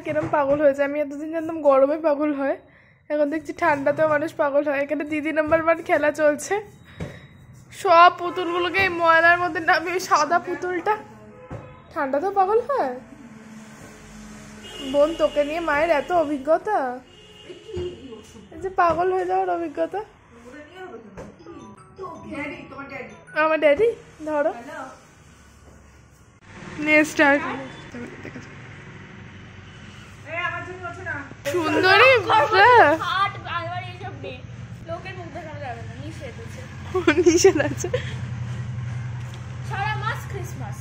কিরম পাগল হয়েছে। আমি এতদিন জানতাম গরমে পাগল হয়, এখন দেখছি ঠান্ডাতেও মানুষ পাগল হয়। এখানে দিদি নাম্বার 1 খেলা চলছে। সব পুতুলগুলোকে এই ময়লার মধ্যে নামিয়ে, সাদা পুতুলটা ঠান্ডাতেও পাগল হয়। বোন, তোকে নিয়ে মায়ের এত অভিজ্ঞতা, যে পাগল হয়ে যাওয়ার অভিজ্ঞতা। আমার ড্যাডি ধরো সুন্দরী নিষেধ আছে। সারা মাস ক্রিসমাস,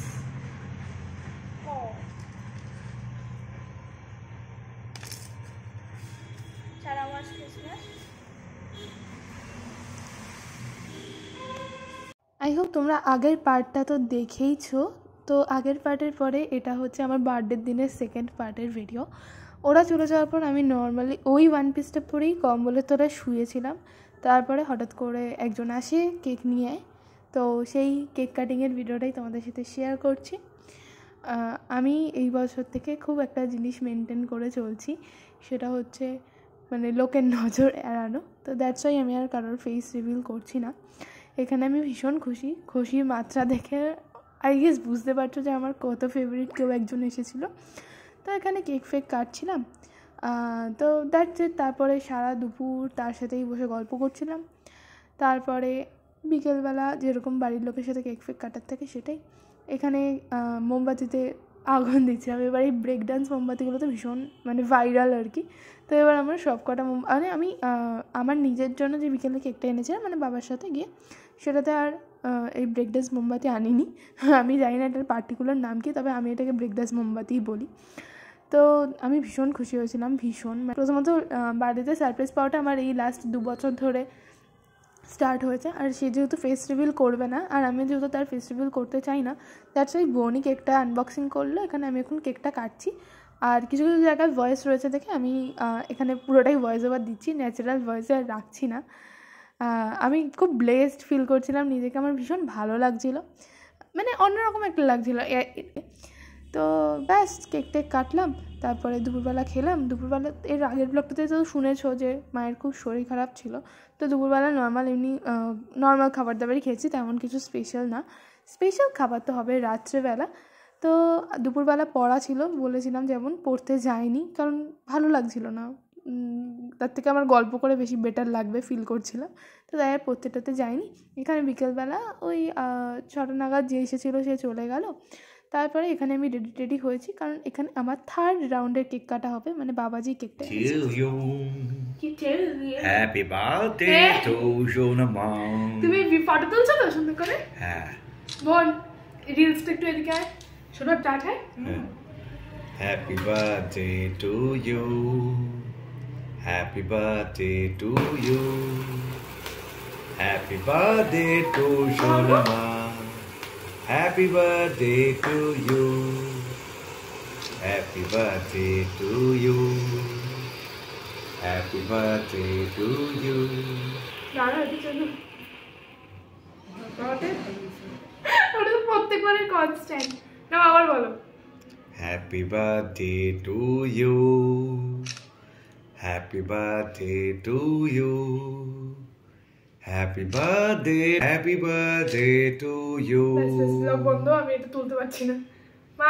সারা মাস ক্রিসমাস। আই হোপ তোমরা আগের পার্টটা তো দেখেইছো। তো আগের পার্টের পরে এটা হচ্ছে আমার বার্থডের দিনের সেকেন্ড পার্টের ভিডিও। ওরা চলে যাওয়ার পর আমি নর্মালি ওই ওয়ান পিসটা পরেই কম্বলের তলায় শুয়েছিলাম। তারপরে হঠাৎ করে একজন আসে কেক নিয়ে, তো সেই কেক কাটিংয়ের ভিডিওটাই তোমাদের সাথে শেয়ার করছি। আমি এই বছর থেকে খুব একটা জিনিস মেনটেন করে চলছি, সেটা হচ্ছে মানে লোকের নজর এড়ানো। তো দ্যাটস ওয়াই আমি আর কারোর ফেস রিভিল করছি না। এখানে আমি ভীষণ খুশির মাত্রা দেখে আই গেস বুঝতে পারছো যে আমার কত ফেভারিট কেউ একজন এসেছিলো। তো এখানে কেক ফেক কাটছিলাম, তো দ্যাটস ইট। তারপরে সারা দুপুর তার সাথেই বসে গল্প করছিলাম। তারপরে বিকেলবেলা যেরকম বাড়ির লোকের সাথে কেক ফেক কাটার থাকে সেটাই। এখানে মোমবাতিতে আগুন দিচ্ছিলাম। এবার এই ব্রেক ডান্স মোমবাতিগুলো তো ভীষণ মানে ভাইরাল আর কি। তো এবার আমার সব কটা মানে আমি আমার নিজের জন্য যে বিকেলে কেকটা এনেছিলাম মানে বাবার সাথে গিয়ে, সেটাতে আর এই ব্রেক ডান্স মোমবাতি আনিনি। আমি জানি না এটার পার্টিকুলার নাম কি, তবে আমি এটাকে ব্রেক ডান্স মোমবাতিই বলি। তো আমি ভীষণ খুশি হয়েছিলাম, ভীষণ। প্রথমত বাড়িতে সারপ্রাইজ পাওয়াটা আমার এই লাস্ট 2 বছর ধরে স্টার্ট হয়েছে। আর সে যেহেতু ফেস রিভিল করবে না, আর আমি যেহেতু তার ফেস রিভিল করতে চাই না, দ্যাটস ওই বোনই কেকটা আনবক্সিং করলো। এখানে আমি এখন কেকটা কাটছি। আর কিছু কিছু জায়গায় ভয়েস রয়েছে দেখে আমি এখানে পুরোটাই ভয়েস ওভার দিচ্ছি, ন্যাচারাল ভয়েসে আর রাখছি না। আমি খুব ব্লেসড ফিল করছিলাম নিজেকে, আমার ভীষণ ভালো লাগছিলো, মানে অন্যরকম একটা লাগছিলো। তো ব্যাস কেক টেক কাটলাম, তারপরে দুপুরবেলা খেলাম। দুপুরবেলা এর আগের ব্লগটাতে তো শুনেছো যে মায়ের খুব শরীর খারাপ ছিল, তো দুপুরবেলা নর্মাল এমনি নর্মাল খাবার দাবারই খেয়েছি, তেমন কিছু স্পেশাল না। স্পেশাল খাবার তো হবে রাত্রেবেলা। তো দুপুরবেলা পড়া ছিল, বলেছিলাম যেমন, পড়তে যাইনি কারণ ভালো লাগছিল না, তার থেকে আমার গল্প করে বেশি বেটার লাগবে ফিল করছিলাম। তো তাই আর পড়তে টড়তে যাইনি। এখানে বিকেলবেলা ওই 6টা নাগাদ যে এসেছিলো সে চলে গেল। তারপরে এখানে আমি রেডি হয়েছি, কারণ এখানে আমার 3rd রাউন্ডের কেক কাটা হবে, মানে বাবাজি কেকটা। হ্যাপি বার্থডে টু সোনামা। তুমি ফটো তুলছো তো সুন্দর করে? হ্যাঁ বোন, রিলসটা একটু এদিকে আয়, শোনো টাট। Happy birthday to you, happy birthday to you, happy birthday to সোনামা, happy birthday to you, happy birthday to you, happy birthday to you. ওটা তো প্রত্যেকবারের কনস্ট্যান্ট। না আবার বলো। Happy birthday to you, happy birthday to you, happy birthday to you. বন্ধু, আমি এটা তুলতে পারছি না। মা,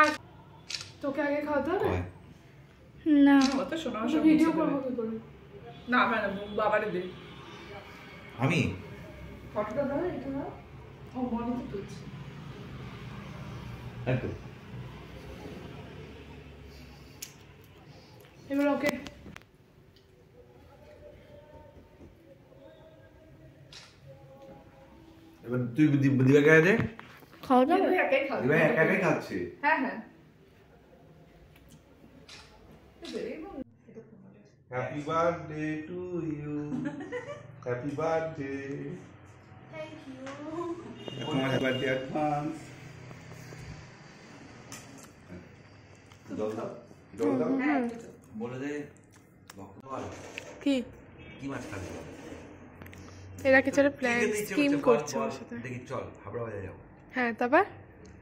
তোকে আগে খাওয়াতে হবে না? তো শোনা ভিডিও করবো কি করে? না ম্যাডাম, বাবারে দে। আমি ফটোটা দাও, এটা দাও। ও মনে তো তুলছি। একটু এবার ওকে এবার তুই দিবে গায়ে খাওয়া যাবে? একাই খাও। দিবে একাই খাচ্ছি। হ্যাঁ হ্যাঁ। Happy birthday to you, happy birthday. Thank you. Happy birthday advance. বলে দে কি কি মাছ খাবি? এরা কিছু একটা প্ল্যান স্কিম করছে ওর সাথে। দেখি চল হাবড়া বাজারে যাবো। হ্যাঁ, তারপর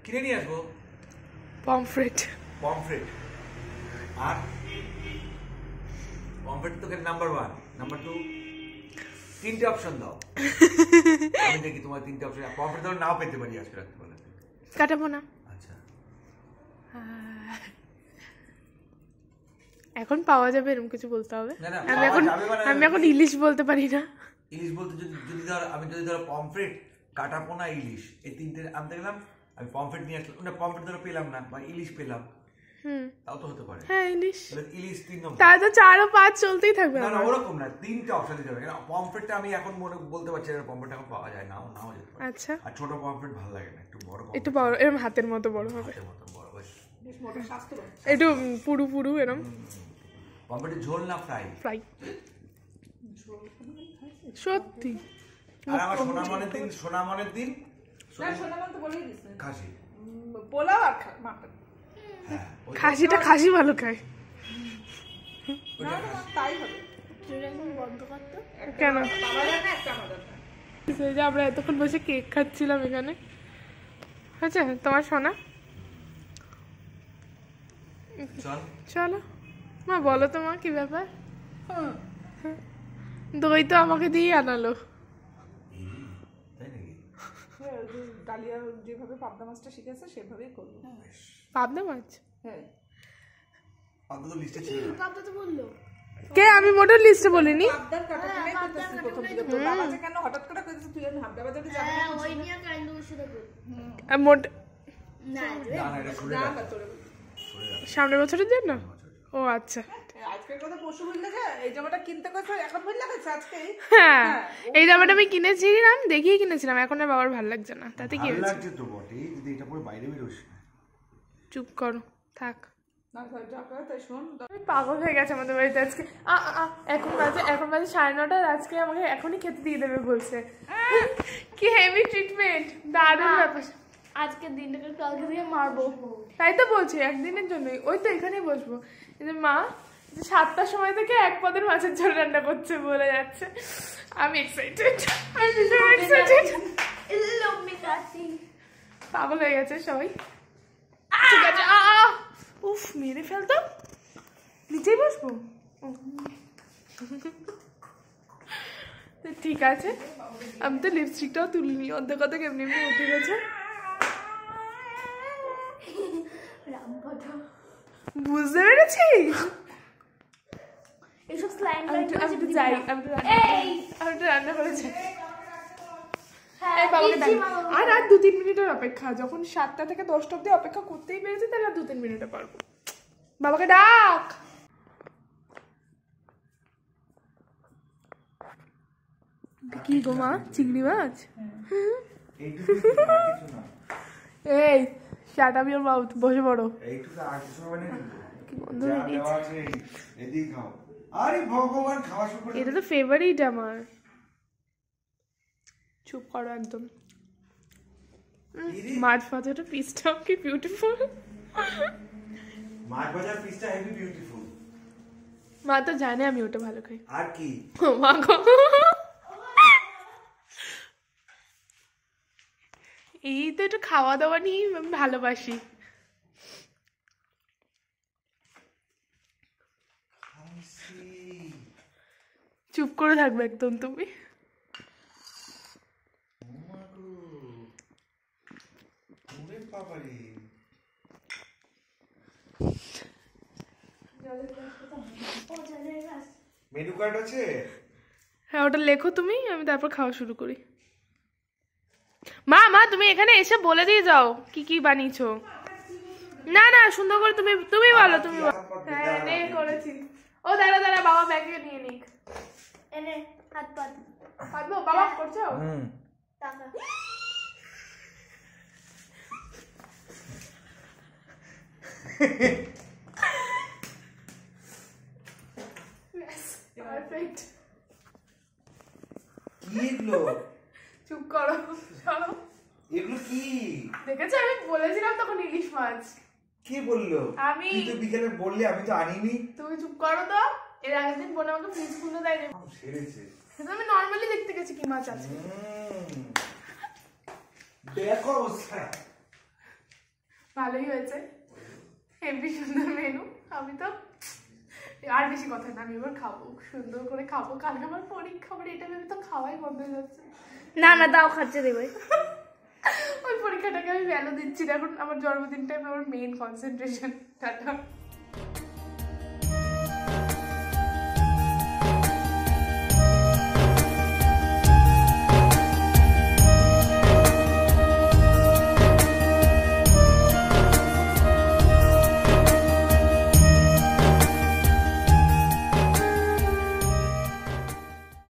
কিনে নিয়ে আসবো পমফ্রেট। পমফ্রেট আর পমফ্রেট তো নাম্বার 1, নাম্বার 2 তিনটে অপশন দাও। আমি দেখি তোমার তিনটে অপশন। পমফ্রেট তো নাও পেতে পারি আজকে রাখতে পারলে। কাটাবো না। আচ্ছা এখন পাওয়া যাবে এরকম কিছু বলতে হবে। না, আমি এখন ইলিশ বলতে পারি না। ইলিশ বলতে যদি ধর আমি যদি ধরো পমফ্রেট, কাটাপোনা, ইলিশ এই তিনটে আমি দেখলাম, আমি পমফ্রেট নিয়ে আসলাম না, পমফ্রেট ধরো পেলাম না বা ইলিশ পেলাম, তাও তো হতে পারে। হ্যাঁ ইলিশ, ইলিশ 3 নম্বর। তাহলে তো 4 ও 5 চলতেই থাকবে। না না ওরকম না, তিনটে অপশন দিতে হবে। পমফ্রেটটা আমি এখন মনে বলতে পারছি না, পমফ্রেট এখন পাওয়া যায় না, নাও যেতে পারে। আচ্ছা, আর ছোট পমফ্রেট ভালো লাগে না, একটু বড়, একটু বড়, এরকম হাতের মতো বড় হবে, হাতের মতো বড়, বেশ মোটা স্বাস্থ্য। একটু পুরু পুরু এরকম। পমফ্রেটের ঝোল না ফ্রাই? ফ্রাই। সত্যি। আর আমার সোনামনের দিন না সোনামন তো বলেই দিছে খাসি পোলাও আর মাটন। হ্যাঁ খাসিটা খাসি ভালো খায়। না তাই হবে। বন্ধ করতে কেন? বাবা জানে একটা আমাদের সেই যে আমরা এতক্ষণ বসে কেক খাচ্ছিলাম এখানে। আচ্ছা তোমার সোনা চলো মা, বলো তো মা কি ব্যাপার? দই তো আমাকে দিয়ে আনালো। ডালিয়া যেভাবে পাবদা মাছটা শিখেছে সেভাবেই করবো। পাবদা মাছ? হ্যাঁ পাবদা তো লিস্টে ছিল না। পাবদা তো বললো কে? আমি মোটর লিস্টে বলিনি। পাবদার কাটাকুটাই করতেছি প্রথম দিকে। তো বাবা যে কেন হঠাৎ করে কইতেছে তুই আমি হাবদা বাজারে যাবি না? ওই নিয়ে কাইন্ড শুরু কর। মোট না না এটা শুনে না রাখ। না তোরে সামনের বছরের জন্য? ও আচ্ছা, আজকের কথা পরশু বললে যে এই জামাটা কিনতে কইছো এখন বললে গেছে আজকে। হ্যাঁ এই জামাটা আমি কিনেছিলাম, দেখিয়ে কিনেছিলাম, এখন আর বাবার ভালো লাগছে না, তাতে কি ভালো হয়েছে? লাগছে তো বটে, যদি এটা পরে বাইরে বেরোস না। চুপ করো, থাক। না স্যার যা করে তাই শোন। পাগল হয়ে গেছে আমাদের বাড়িতে আজকে। এখন বাজে 9:30, আজকে আমাকে এখনই খেতে দিয়ে দেবে বলছে। কি হেভি ট্রিটমেন্ট, দারুণ ব্যাপার। আজকের দিনটাকে কালকে দিয়ে মারবো। তাই তো বলছি একদিনের জন্যই, ওই তো এখানেই বসবো। এই যে মা যে 7টার সময় থেকে 1 পদের মাছের ঝোল রান্না করছে বলে যাচ্ছে। আমি এক্সাইটেড, আমি ভীষণ এক্সাইটেড। পাগল হয়ে গেছে সবাই। ঠিক আছে, উফ মেরে ফেলতো, নিচেই বসবো। ঠিক আছে, আমি তো লিপস্টিকটাও তুলিনি, অর্ধেক এমনি এমনি উঠে গেছে। বুঝতে পেরেছিস? এসব স্ল্যাং আমি তো যাই, আমি তো রান্না করেছি। আর 2-3 মিনিটের অপেক্ষা, যখন 7টা থেকে 10টা অব্দি অপেক্ষা করতেই পেরেছি, তাহলে আর 2-3 মিনিটে পারবো। বাবাকে ডাক। কি গো মা, চিংড়ি মাছ? এই শাট আপ ইওর মাউথ, বসে পড়ো। এইটুকু আর কিছু হবে না কি বন্ধ হয়ে গেছে। এদিকে খাও। আরে ভগবান, খাওয়া শুরু করে। এটা তো ফেভারিট আমার। চুপ করো একদম। মাছ ভাজাটা পিসটাও কি বিউটিফুল। মাছ ভাজার পিসটা হেভি বিউটিফুল। মা তো জানে আমি ওটা ভালো খাই। আর কি? মা গো, এই তো একটু খাওয়া দাওয়া নিয়ে আমি ভালোবাসি। চুপ করে থাকবে একদম তুমি। মেনু কার্ড আছে? হ্যাঁ ওটা লেখো তুমি, আমি তারপর খাওয়া শুরু করি। মা মা তুমি এখানে এসে বলে দিয়ে যাও কি কি বানিয়েছো। না না সুন্দর করে তুমি বলো, তুমি বলো। হ্যাঁ নে করেছি। ও দাঁড়া বাবা ব্যাগে নিয়ে নিক। এনে হাত পাত পাতবো বাবা, করছো? টাকা পারফেক্ট। কি এগুলো? চুপ করো, চলো। এগুলো কি? দেখেছো আমি বলেছিলাম তখন ইলিশ মাছ। কে বললো? আমি। তুই তো বিকেলে বললি, আমি তো আনিনি। তুমি চুপ করো তো। এর আগের দিন বোন আমাকে ফ্রিজ খুলে দেয়নি, সেরেছে। কিন্তু আমি নর্মালি দেখতে গেছি কি মাছ আছে। দেখো অবস্থা। ভালোই হয়েছে, হেভি সুন্দর মেনু। আমি তো আর বেশি কথা না, আমি এবার খাবো, সুন্দর করে খাবো, কালকে আমার পরীক্ষা, আমার এটা ভেবে তো খাওয়াই বন্ধ হয়ে যাচ্ছে। না না দাও, খাচ্ছে দেবে। ওই পরীক্ষাটাকে আমি ভ্যালু দিচ্ছি না এখন, আমার জন্মদিনটাই আমার মেইন কনসেন্ট্রেশন। টাটা।